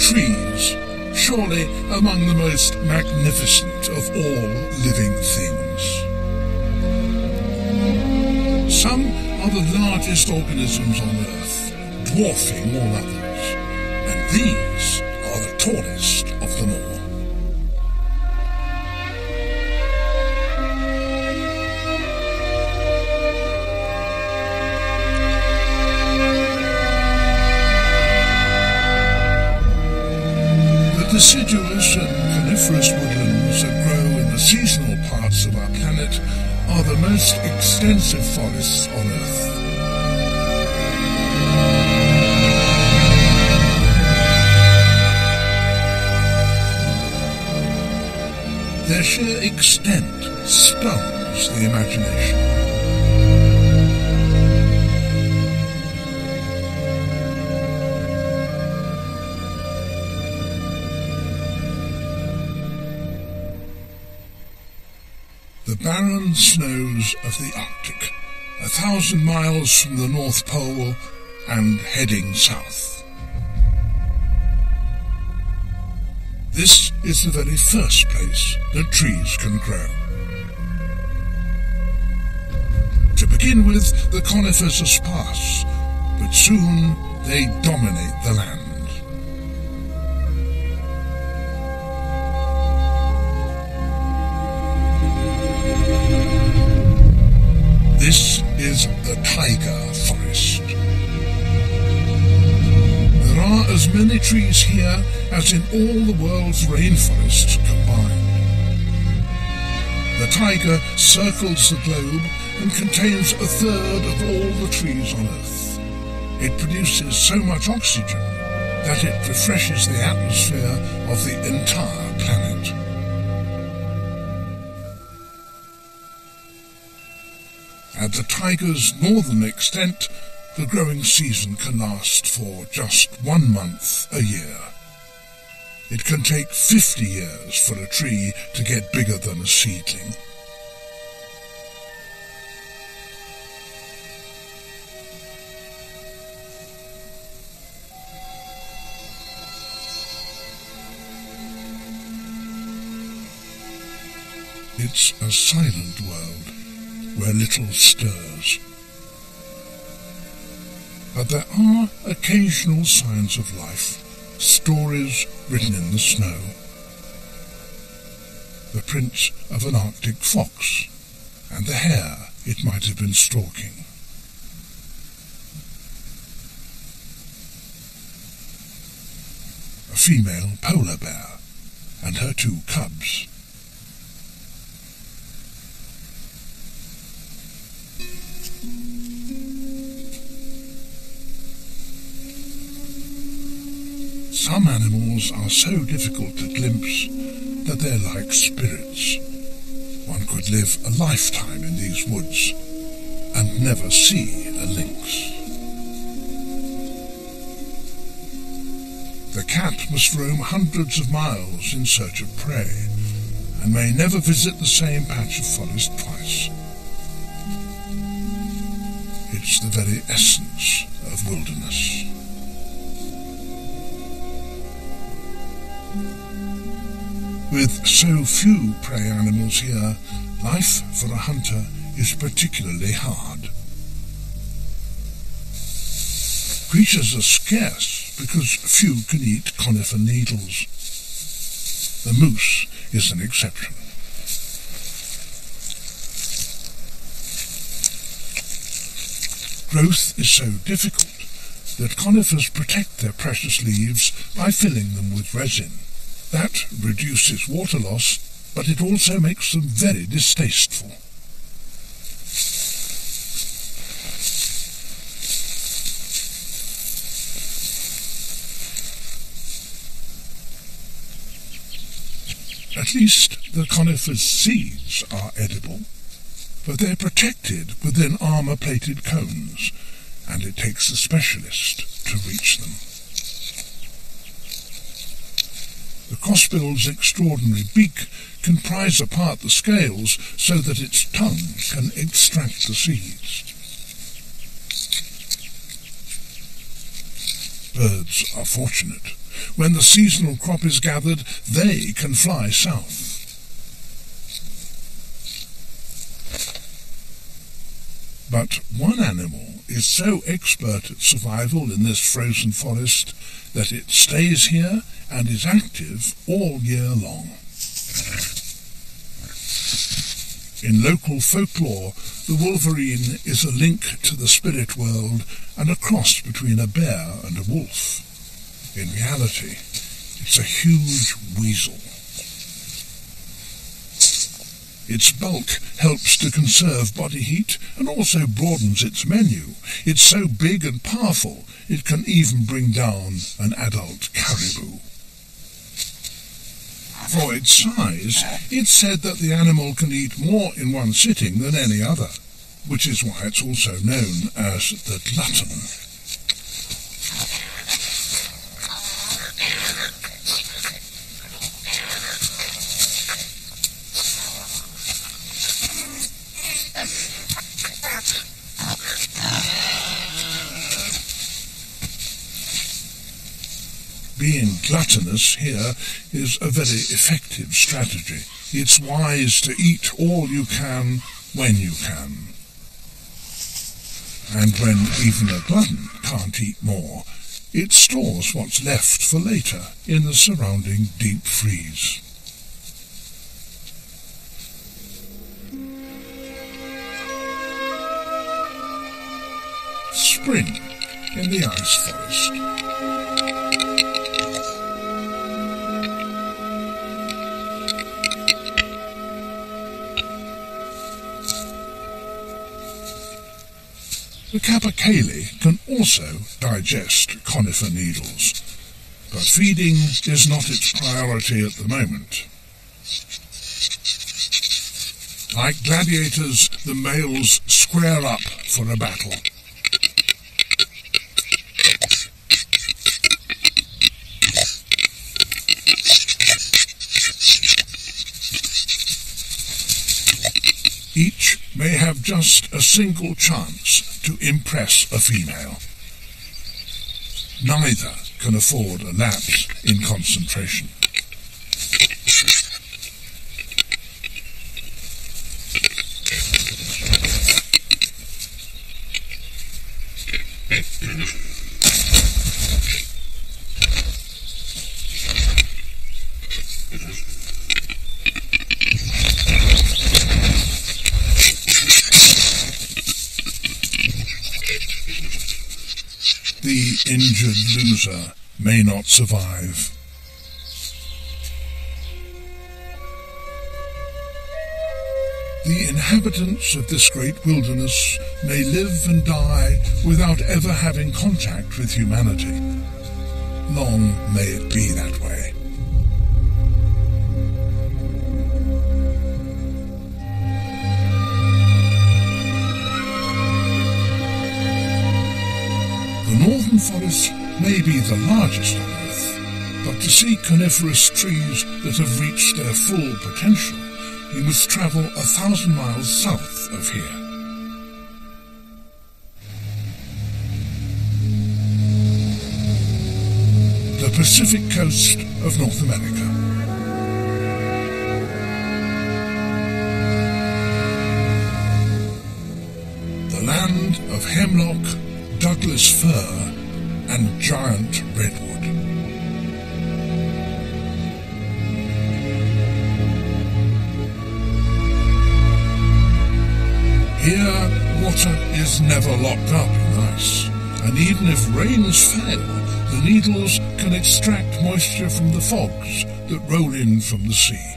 trees, surely among the most magnificent of all living things. Some are the largest organisms on Earth, dwarfing all others, and these are the tallest of them all. The deciduous and coniferous woodlands that grow in the seasonal parts of our planet are the most extensive forests on Earth. Their sheer extent stuns the imagination. The barren snows of the Arctic, 1,000 miles from the North Pole and heading south. This is the very first place that trees can grow. To begin with, the conifers are sparse, but soon they dominate the land. This is the taiga forest. There are as many trees here as in all the world's rainforests combined. The taiga circles the globe and contains 1/3 of all the trees on Earth. It produces so much oxygen that it refreshes the atmosphere of the entire planet. At the taiga's northern extent, the growing season can last for just 1 month a year. It can take 50 years for a tree to get bigger than a seedling. It's a silent world, where little stirs. But there are occasional signs of life, stories written in the snow. The prints of an Arctic fox, and the hare it might have been stalking. A female polar bear, and her 2 cubs. Some animals are so difficult to glimpse that they're like spirits. One could live a lifetime in these woods and never see a lynx. The cat must roam hundreds of miles in search of prey and may never visit the same patch of forest twice. It's the very essence of wilderness. With so few prey animals here, life for a hunter is particularly hard. Creatures are scarce because few can eat conifer needles. The moose is an exception. Growth is so difficult that conifers protect their precious leaves by filling them with resin. That reduces water loss, but it also makes them very distasteful. At least the conifer's seeds are edible, but they're protected within armour-plated cones, and it takes a specialist to reach them. The crossbill's extraordinary beak can prise apart the scales so that its tongue can extract the seeds. Birds are fortunate, when the seasonal crop is gathered, they can fly south. But one animal is so expert at survival in this frozen forest that it stays here and is active all year long. In local folklore, the wolverine is a link to the spirit world and a cross between a bear and a wolf. In reality, it's a huge weasel. Its bulk helps to conserve body heat and also broadens its menu. It's so big and powerful, it can even bring down an adult caribou. For its size, it's said that the animal can eat more in one sitting than any other, which is why it's also known as the glutton. Being gluttonous here is a very effective strategy. It's wise to eat all you can when you can. And when even a glutton can't eat more, it stores what's left for later in the surrounding deep freeze. Spring in the ice forest. The capercaillie can also digest conifer needles, but feeding is not its priority at the moment. Like gladiators, the males square up for a battle. Each may have just a single chance to impress a female. Neither can afford a lapse in concentration. The injured loser may not survive. The inhabitants of this great wilderness may live and die without ever having contact with humanity. Long may it be that way. The northern forest may be the largest on Earth, but to see coniferous trees that have reached their full potential, you must travel 1,000 miles south of here. The Pacific coast of North America. The land of hemlock, Douglas fir, and giant redwood. Here, water is never locked up in ice, and even if rains fail, the needles can extract moisture from the fogs that roll in from the sea.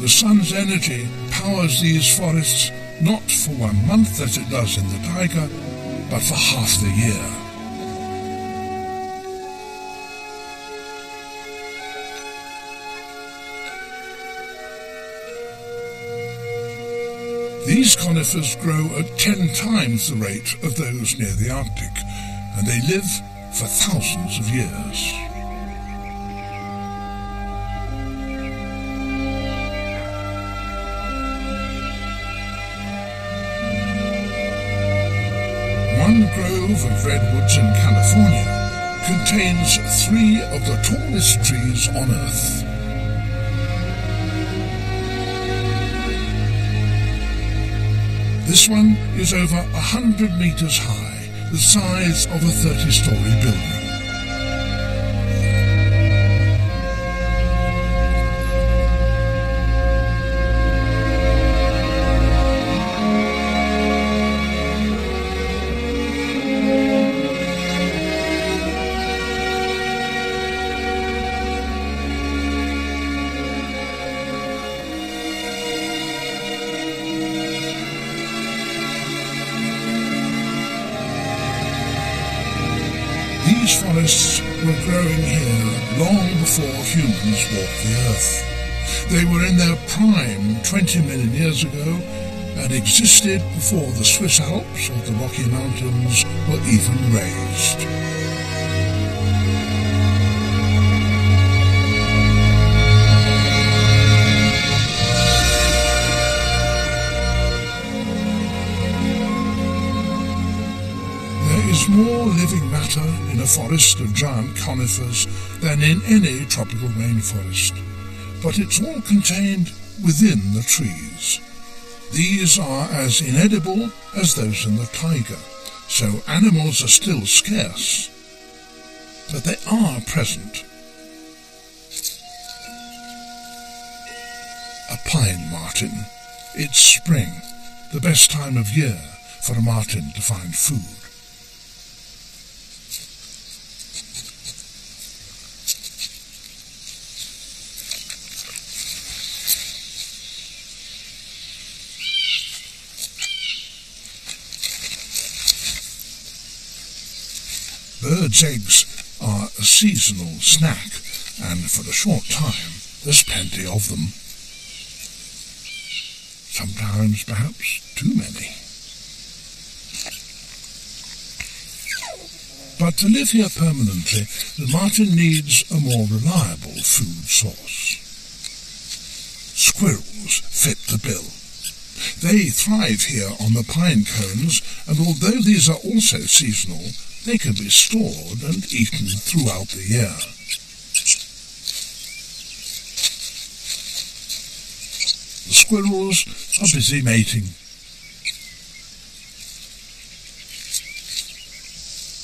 The sun's energy powers these forests not for 1 month as it does in the taiga, but for half the year. These conifers grow at 10 times the rate of those near the Arctic, and they live for thousands of years. one grove of redwoods in California contains 3 of the tallest trees on Earth. This one is over 100 meters high, the size of a 30-story building. These forests were growing here long before humans walked the earth. They were in their prime 20 million years ago and existed before the Swiss Alps or the Rocky Mountains were even raised. There is more living matter in a forest of giant conifers than in any tropical rainforest, but it's all contained within the trees. These are as inedible as those in the taiga, so animals are still scarce, but they are present. A pine marten. It's spring, the best time of year for a marten to find food. Birds' eggs are a seasonal snack, and for a short time there's plenty of them. Sometimes perhaps too many. But to live here permanently, the marten needs a more reliable food source. Squirrels fit the bill. They thrive here on the pine cones, and although these are also seasonal, they can be stored and eaten throughout the year. The squirrels are busy mating.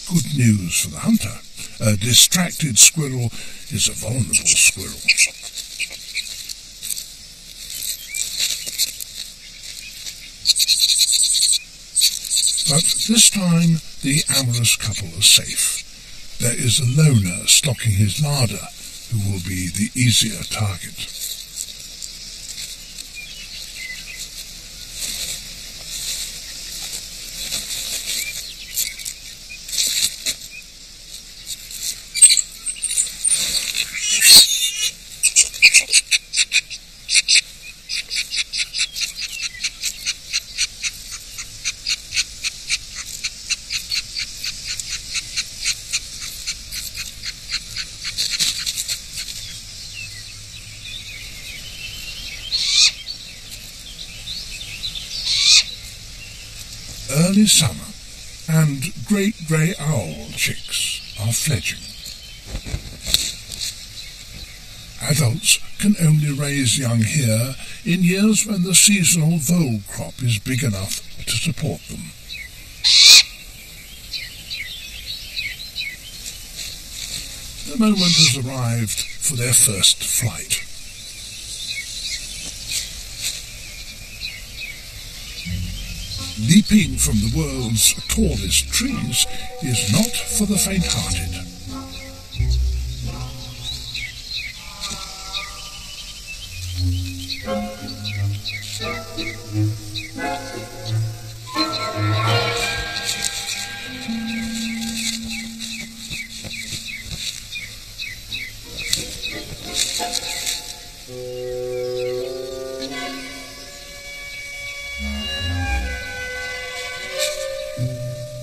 Good news for the hunter. A distracted squirrel is a vulnerable squirrel. But this time the amorous couple are safe. There is a loner stocking his larder who will be the easier target. Early summer, and great grey owl chicks are fledging. Adults can only raise young here in years when the seasonal vole crop is big enough to support them. The moment has arrived for their first flight. Leaping from the world's tallest trees is not for the faint-hearted.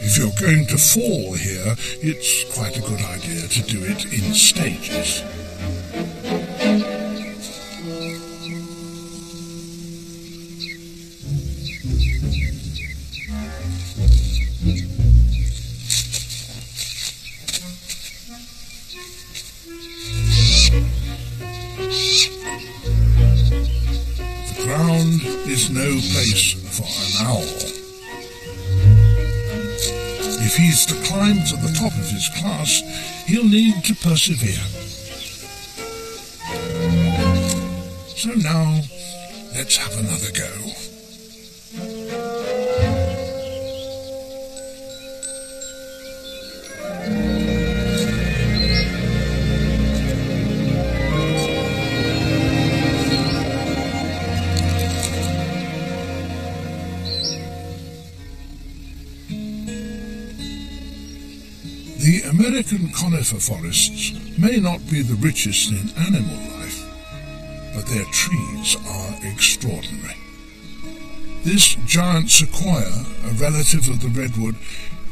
If you're going to fall here, it's quite a good idea to do it in stages. place for an owl. If he's to climb to the top of his class, he'll need to persevere. So now, let's have another go. The American conifer forests may not be the richest in animal life, but their trees are extraordinary. This giant sequoia, a relative of the redwood,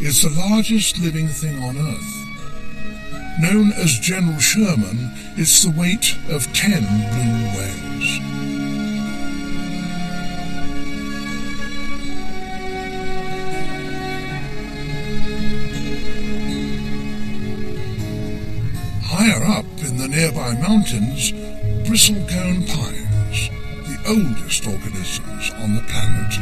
is the largest living thing on Earth. Known as General Sherman, it's the weight of 10 blue whales. Higher up in the nearby mountains, bristlecone pines, the oldest organisms on the planet.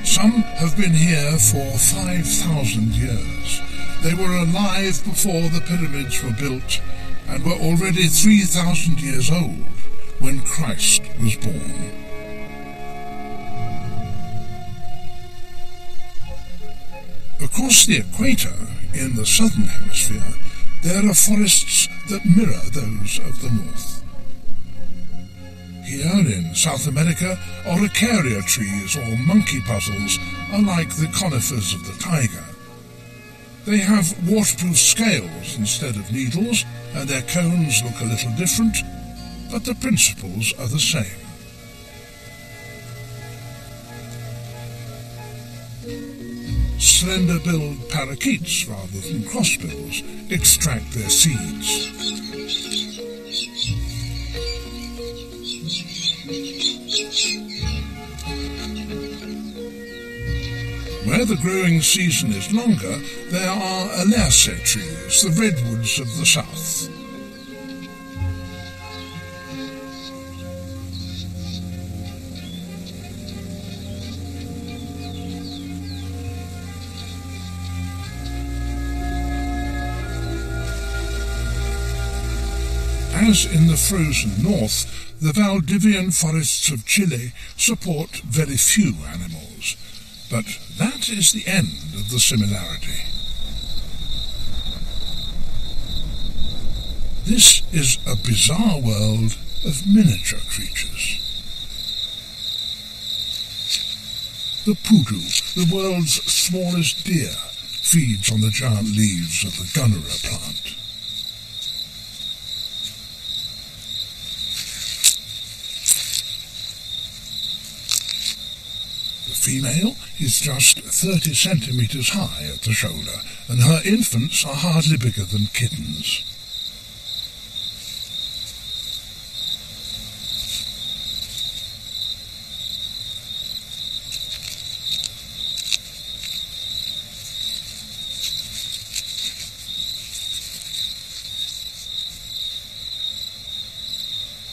Some have been here for 5,000 years. They were alive before the pyramids were built and were already 3,000 years old when Christ was born. Across the equator, in the southern hemisphere, there are forests that mirror those of the north. Here in South America, araucaria trees or monkey puzzles are like the conifers of the taiga. They have waterproof scales instead of needles, and their cones look a little different, but the principles are the same. Slender-billed parakeets, rather than crossbills, extract their seeds. Where the growing season is longer, there are alerce trees, the redwoods of the south. As in the frozen north, the Valdivian forests of Chile support very few animals, but that is the end of the similarity. This is a bizarre world of miniature creatures. The pudu, the world's smallest deer, feeds on the giant leaves of the gunnera plant. The female is just 30 centimetres high at the shoulder, and her infants are hardly bigger than kittens.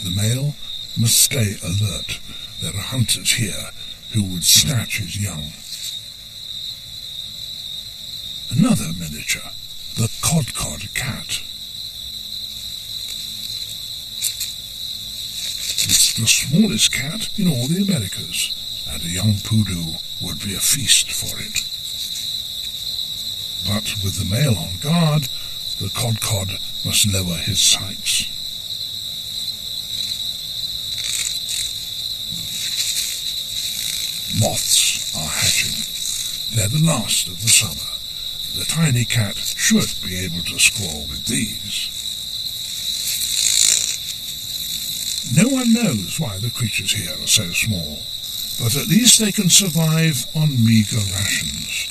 The male must stay alert. There are hunters here who would snatch his young. Another miniature, the codcod cat. It's the smallest cat in all the Americas, and a young poodoo would be a feast for it. But with the male on guard, the codcod must lower his sights. Moths are hatching. They're the last of the summer. The tiny cat should be able to score with these. No one knows why the creatures here are so small, but at least they can survive on meagre rations.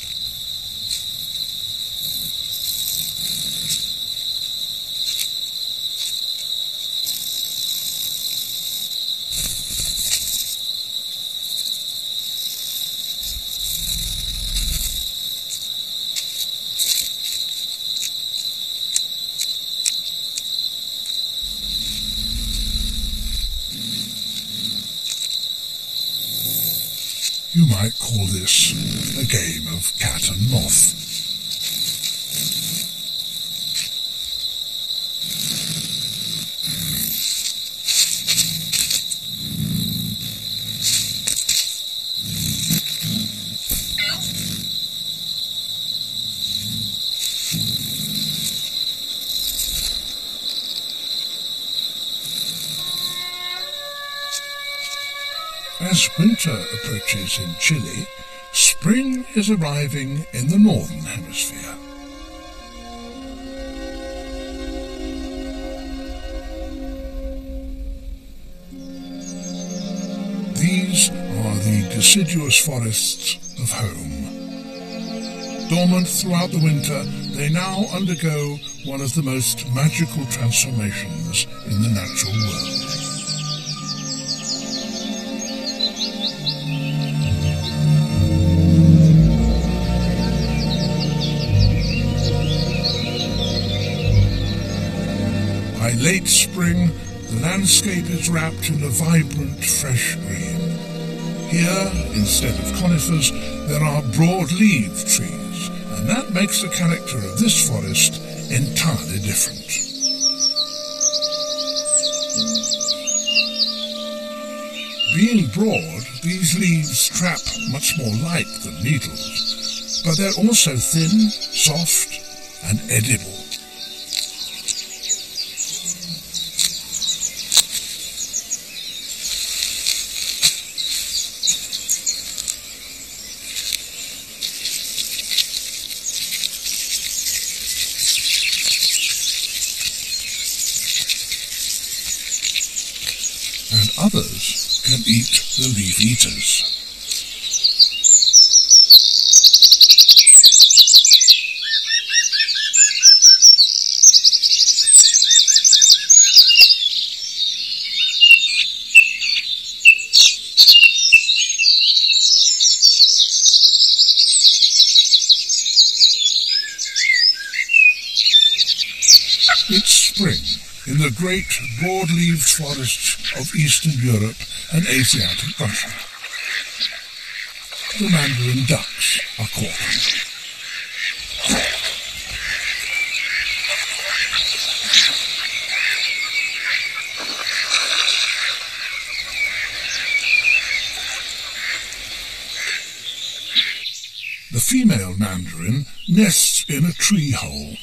You might call this a game of cat and moth. As winter approaches in Chile, spring is arriving in the northern hemisphere. These are the deciduous forests of home. Dormant throughout the winter, they now undergo one of the most magical transformations in the natural world. By late spring, the landscape is wrapped in a vibrant, fresh green. Here, instead of conifers, there are broad-leaved trees, and that makes the character of this forest entirely different. Being broad, these leaves trap much more light than needles, but they're also thin, soft, and edible. And others can eat the leaf eaters. It's spring in the great broad-leaved forests of Eastern Europe and Asiatic Russia. The mandarin ducks are calling. The female mandarin nests in a tree hole,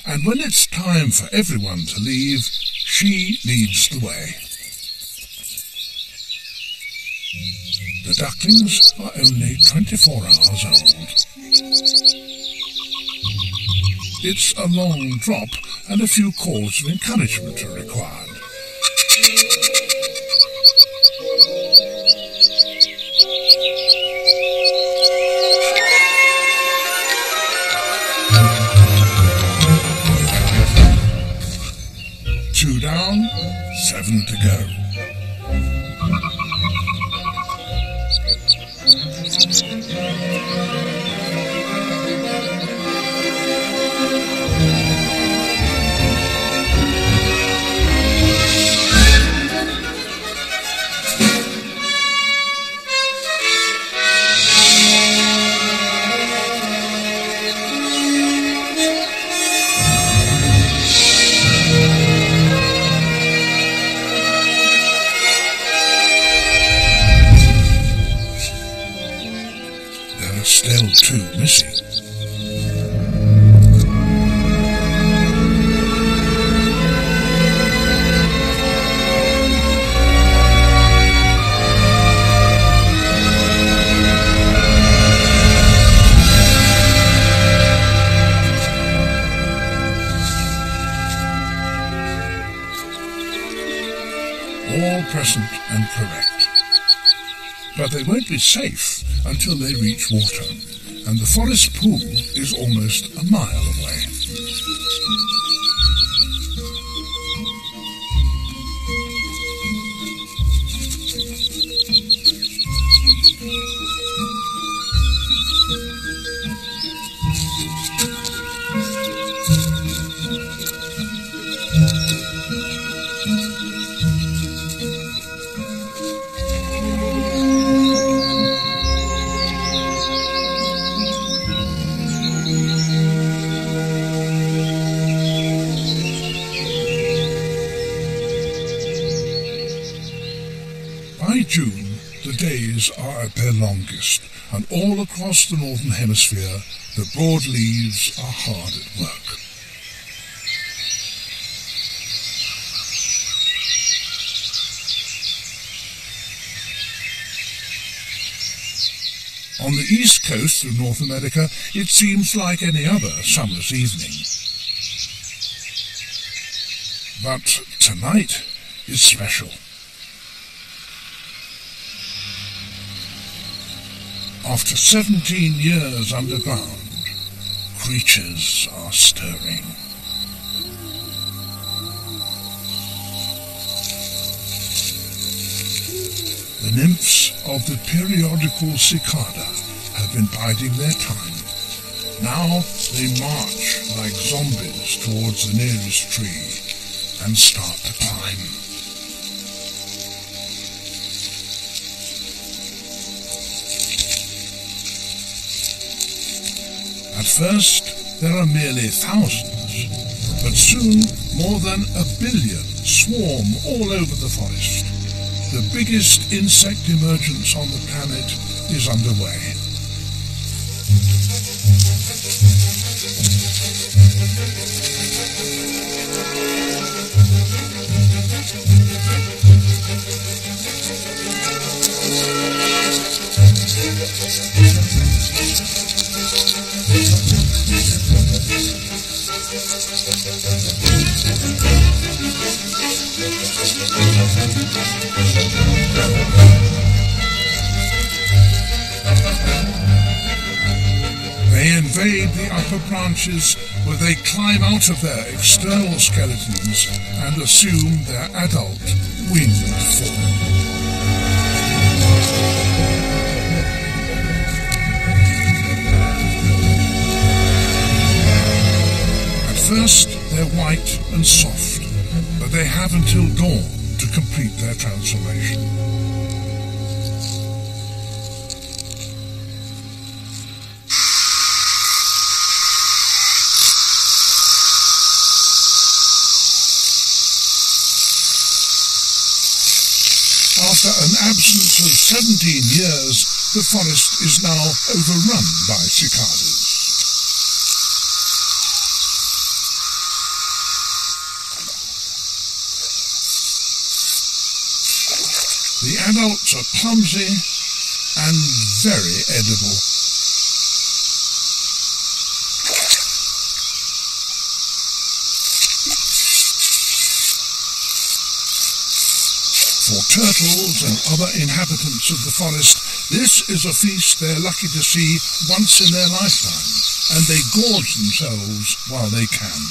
and when it's time for everyone to leave, she leads the way. The ducklings are only 24 hours old. It's a long drop, and a few calls of encouragement are required. Two down, 7 to go. Still 2 missing. All present and correct. But they won't be safe until they reach water, and the forest pool is almost a mile away. days are at their longest, and all across the Northern Hemisphere the broad leaves are hard at work. On the east coast of North America, it seems like any other summer's evening. But tonight is special. After 17 years underground, creatures are stirring. The nymphs of the periodical cicada have been biding their time. Now they march like zombies towards the nearest tree and start to climb. At first there are merely thousands, but soon more than 1 billion swarm all over the forest. The biggest insect emergence on the planet is underway. They invade the upper branches where they climb out of their external skeletons and assume their adult winged form. At first they're white and soft, but they have until dawn to complete their transformation. After an absence of 17 years, the forest is now overrun by cicadas. The adults are clumsy and very edible. For turtles and other inhabitants of the forest, this is a feast they're lucky to see once in their lifetime, and they gorge themselves while they can.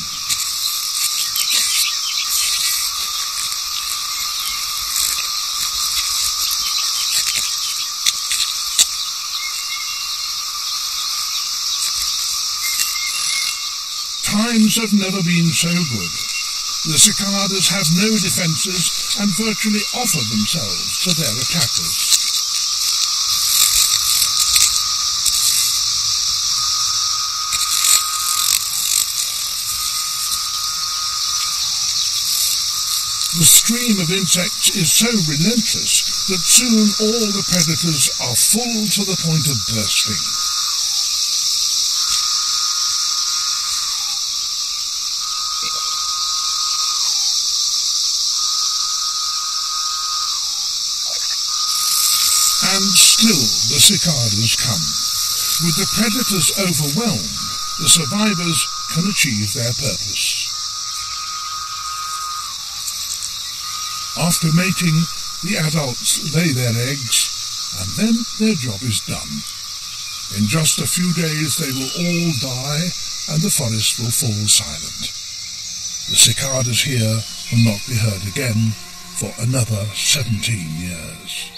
Times have never been so good. The cicadas have no defences and virtually offer themselves to their attackers. The stream of insects is so relentless that soon all the predators are full to the point of bursting. And still the cicadas come. With the predators overwhelmed, the survivors can achieve their purpose. After mating, the adults lay their eggs, and then their job is done. In just a few days they will all die, and the forest will fall silent. The cicadas here will not be heard again for another 17 years.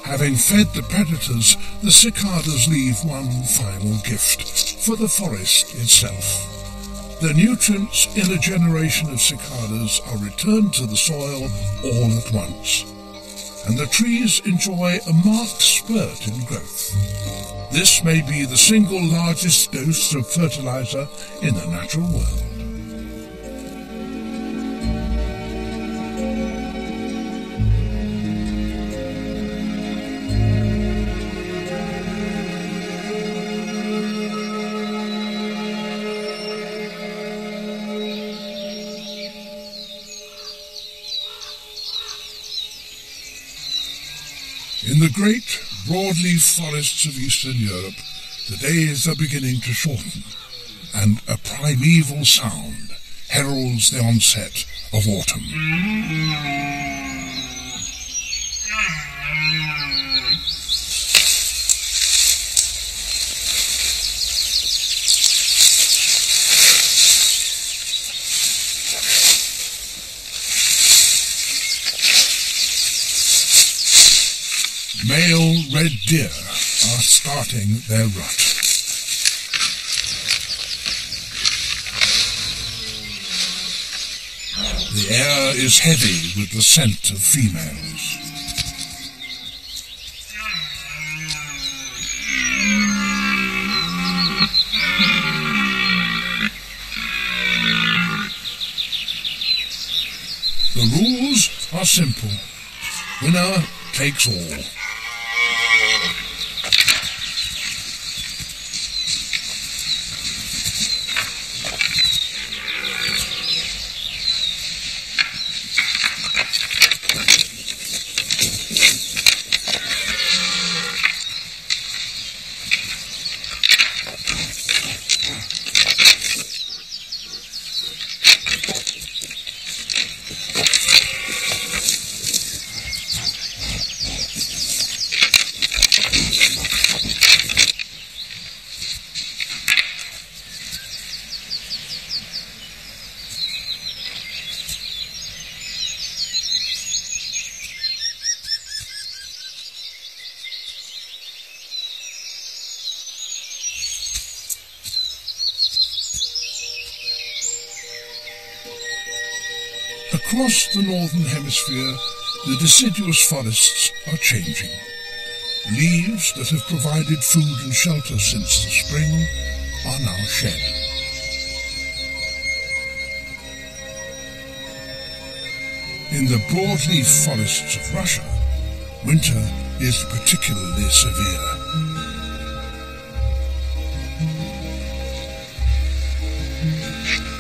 Having fed the predators, the cicadas leave one final gift for the forest itself. The nutrients in a generation of cicadas are returned to the soil all at once, and the trees enjoy a marked spurt in growth. This may be the single largest dose of fertilizer in the natural world. In the great broadleaf forests of Eastern Europe, the days are beginning to shorten, and a primeval sound heralds the onset of autumn. Male red deer are starting their rut. The air is heavy with the scent of females. The rules are simple. Winner takes all. Across the northern hemisphere, the deciduous forests are changing. Leaves that have provided food and shelter since the spring are now shed. In the broadleaf forests of Russia, winter is particularly severe.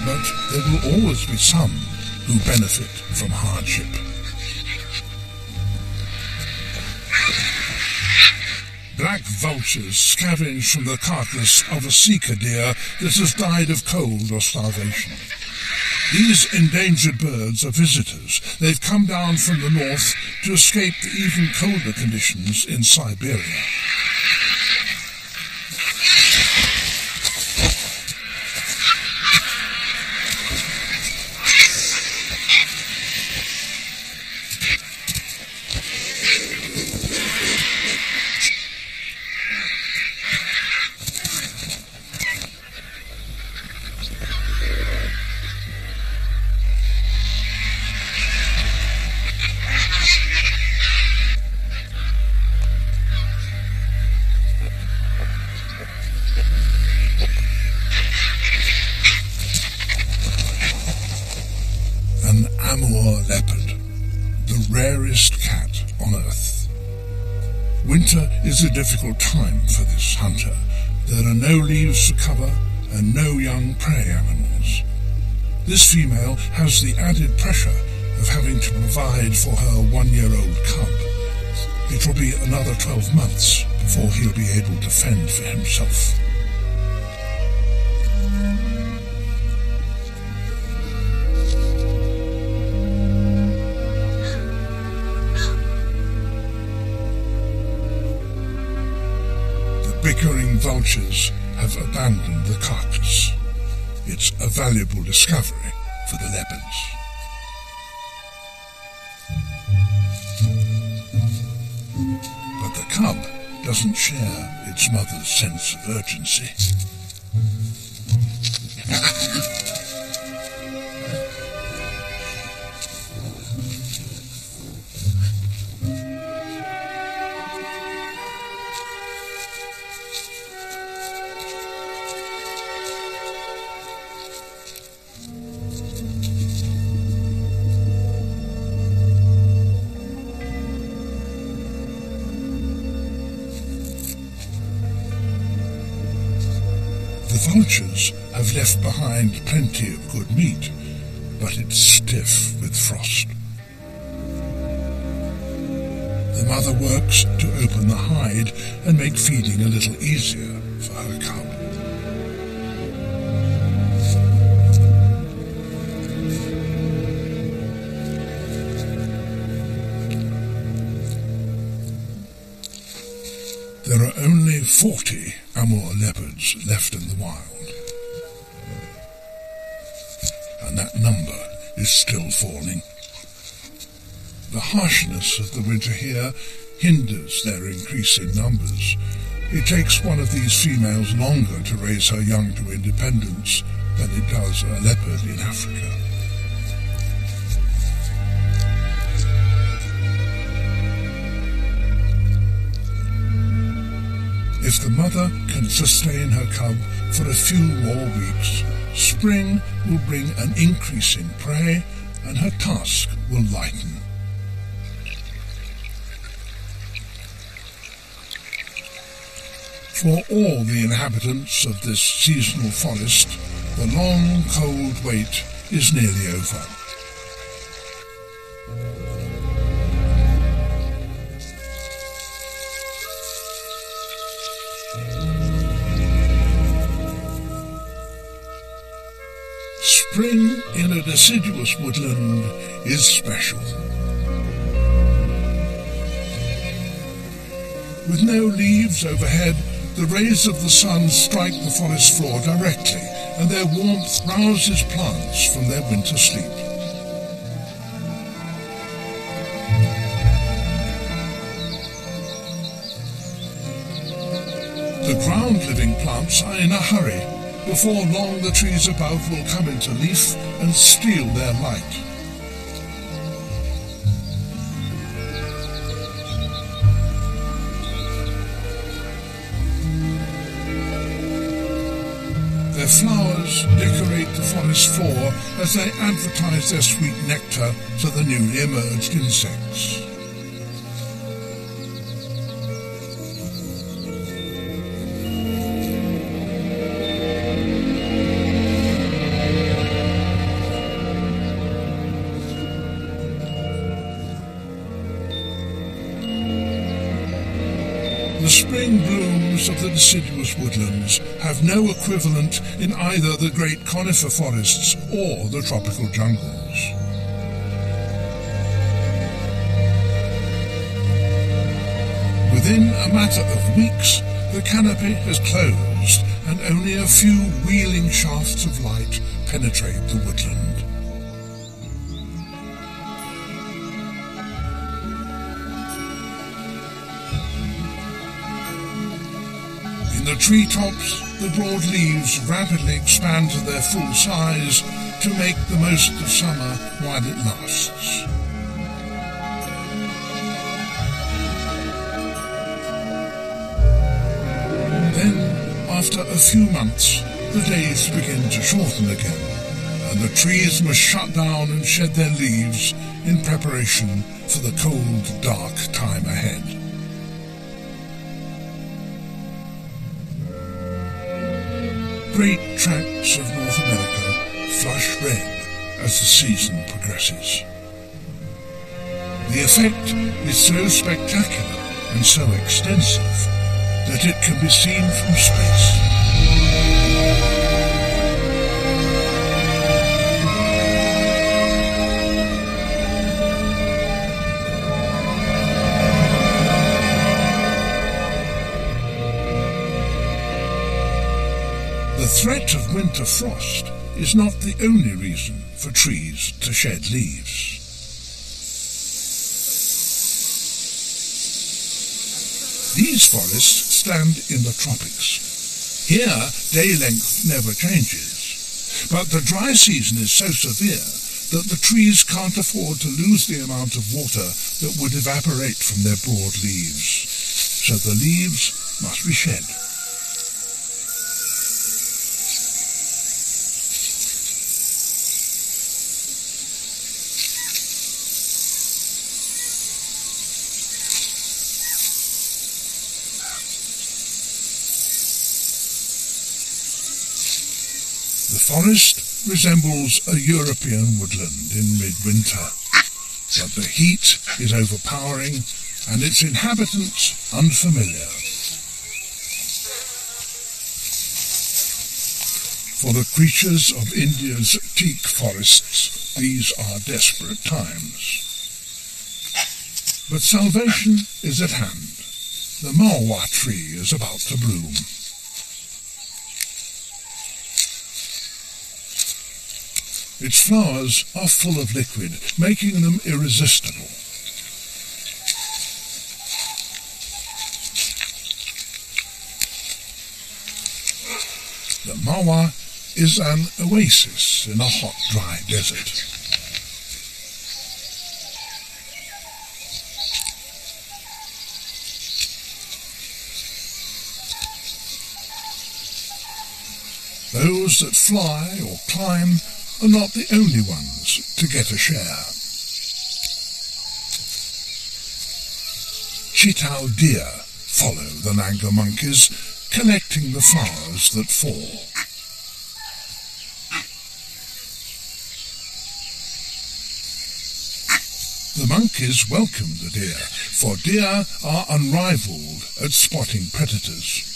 But there will always be some who benefit from hardship. Black vultures scavenge from the carcass of a sika deer that has died of cold or starvation. These endangered birds are visitors. They've come down from the north to escape the even colder conditions in Siberia. An Amur leopard, the rarest cat on Earth. Winter is a difficult time for this hunter. There are no leaves to cover and no young prey animals. This female has the added pressure of having to provide for her one-year-old cub. It will be another 12 months before he'll be able to fend for himself. Bickering vultures have abandoned the carcass. It's a valuable discovery for the leopards. But the cub doesn't share its mother's sense of urgency. vultures have left behind plenty of good meat, but it's stiff with frost. The mother works to open the hide and make feeding a little easier for her cub. There are only 40 Amur leopards left in the wild, and that number is still falling. The harshness of the winter here hinders their increase in numbers. It takes one of these females longer to raise her young to independence than it does a leopard in Africa. If the mother can sustain her cub for a few more weeks, spring will bring an increase in prey and her task will lighten. For all the inhabitants of this seasonal forest, the long, cold wait is nearly over. Spring in a deciduous woodland is special. With no leaves overhead, the rays of the sun strike the forest floor directly, and their warmth rouses plants from their winter sleep. The ground-living plants are in a hurry. Before long, the trees above will come into leaf and steal their light. Their flowers decorate the forest floor as they advertise their sweet nectar to the newly emerged insects. The spring blooms of the deciduous woodlands have no equivalent in either the great conifer forests or the tropical jungles. Within a matter of weeks, the canopy has closed and only a few wheeling shafts of light penetrate the woodland. In the treetops, the broad leaves rapidly expand to their full size to make the most of summer while it lasts. Then, after a few months, the days begin to shorten again, and the trees must shut down and shed their leaves in preparation for the cold, dark time ahead. Great tracts of North America flush red as the season progresses. The effect is so spectacular and so extensive that it can be seen from space. The threat of winter frost is not the only reason for trees to shed leaves. These forests stand in the tropics. Here, day length never changes, but the dry season is so severe that the trees can't afford to lose the amount of water that would evaporate from their broad leaves. So the leaves must be shed. The forest resembles a European woodland in midwinter, but the heat is overpowering and its inhabitants unfamiliar. For the creatures of India's teak forests, these are desperate times. But salvation is at hand. The mahua tree is about to bloom. Its flowers are full of liquid, making them irresistible. The mahua is an oasis in a hot, dry desert. Those that fly or climb are not the only ones to get a share. Chital deer follow the Nanga monkeys, collecting the flowers that fall. The monkeys welcome the deer, for deer are unrivaled at spotting predators.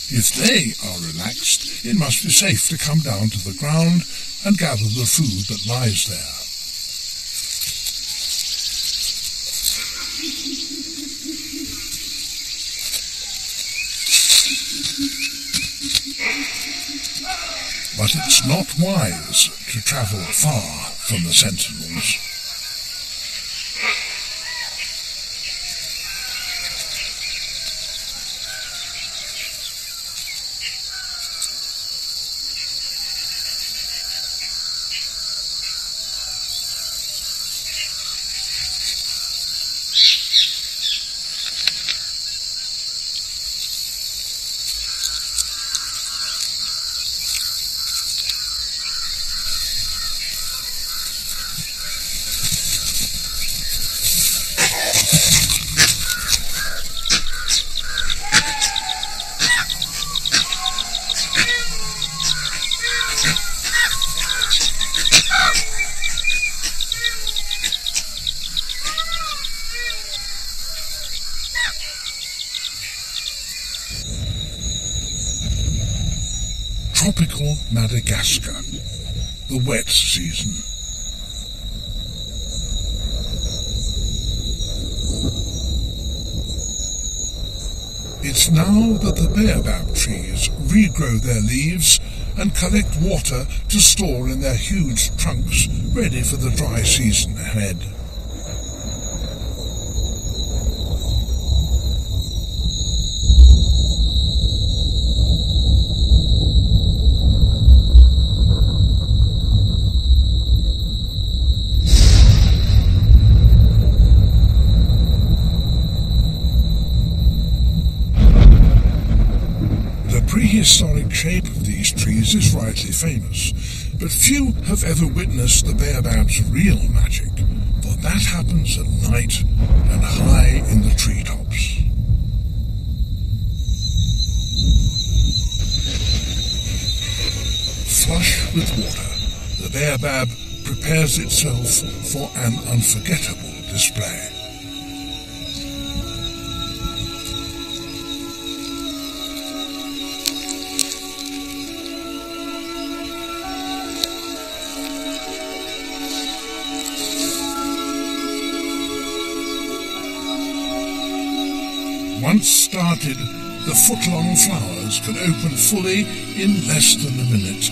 If they are relaxed, it must be safe to come down to the ground and gather the food that lies there. But it's not wise to travel far from the sentinels. Tropical Madagascar, the wet season. It's now that the baobab trees regrow their leaves and collect water to store in their huge trunks, ready for the dry season ahead. The prehistoric shape of these trees is rightly famous, but few have ever witnessed the baobab's real magic, for that happens at night and high in the treetops. Flush with water, the baobab prepares itself for an unforgettable display. Once started, the foot-long flowers can open fully in less than a minute.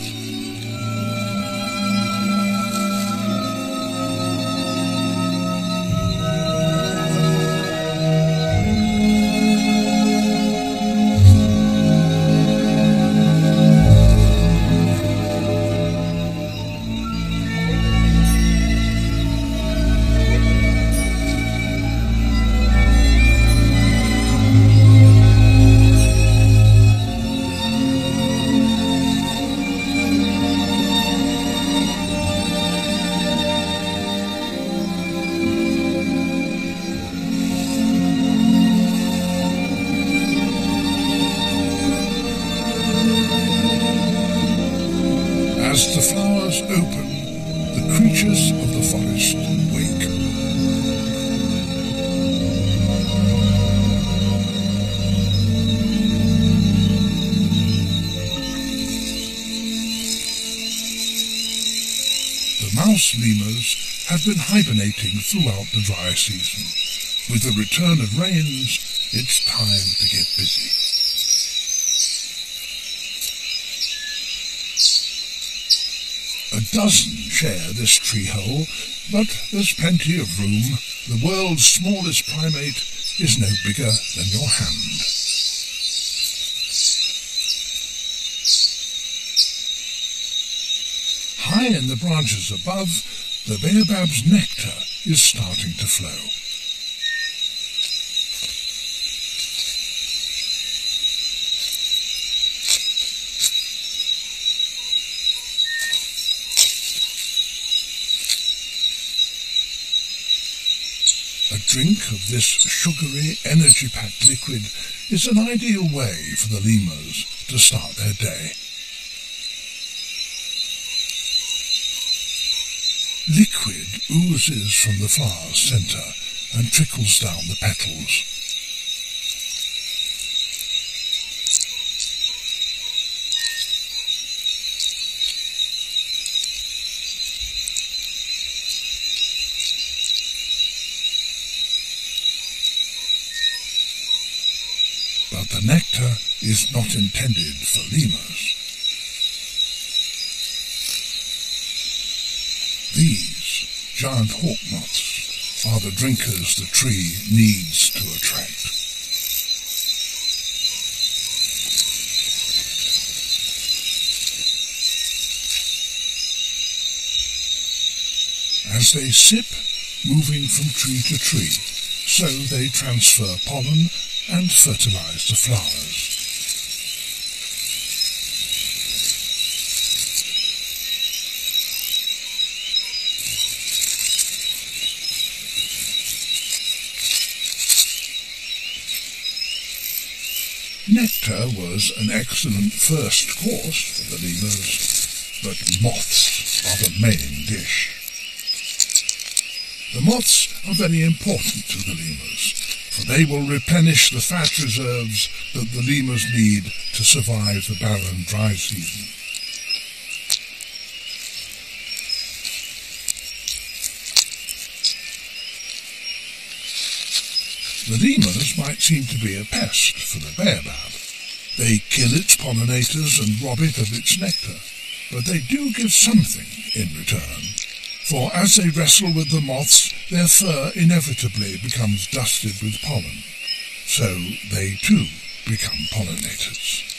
As the flowers open, the creatures of the forest wake. The mouse lemurs have been hibernating throughout the dry season. With the return of rains, it's time to get busy. A dozen share this tree hole, but there's plenty of room. The world's smallest primate is no bigger than your hand. High in the branches above, the baobab's nectar is starting to flow. A drink of this sugary, energy-packed liquid is an ideal way for the lemurs to start their day. Liquid oozes from the flower's centre and trickles down the petals. But the nectar is not intended for lemurs. These giant hawk moths are the drinkers the tree needs to attract. As they sip, moving from tree to tree, so they transfer pollen and fertilize the flowers. Nectar was an excellent first course for the lemurs, but moths are the main dish. The moths are very important to the lemurs, for they will replenish the fat reserves that the lemurs need to survive the barren dry season. The lemurs might seem to be a pest for the baobab. They kill its pollinators and rob it of its nectar, but they do give something in return. For as they wrestle with the moths, their fur inevitably becomes dusted with pollen. So they too become pollinators.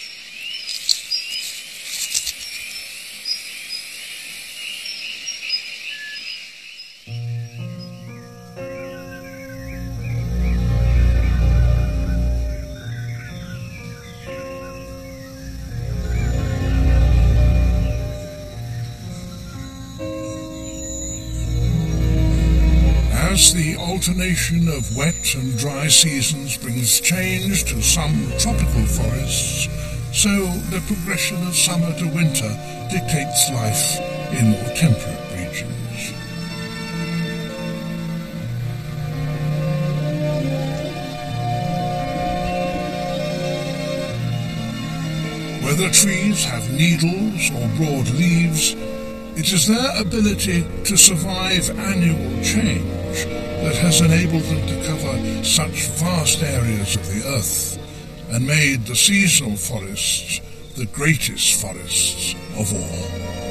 As the alternation of wet and dry seasons brings change to some tropical forests, so the progression of summer to winter dictates life in more temperate regions. Whether trees have needles or broad leaves, it is their ability to survive annual change that has enabled them to cover such vast areas of the earth and made the seasonal forests the greatest forests of all.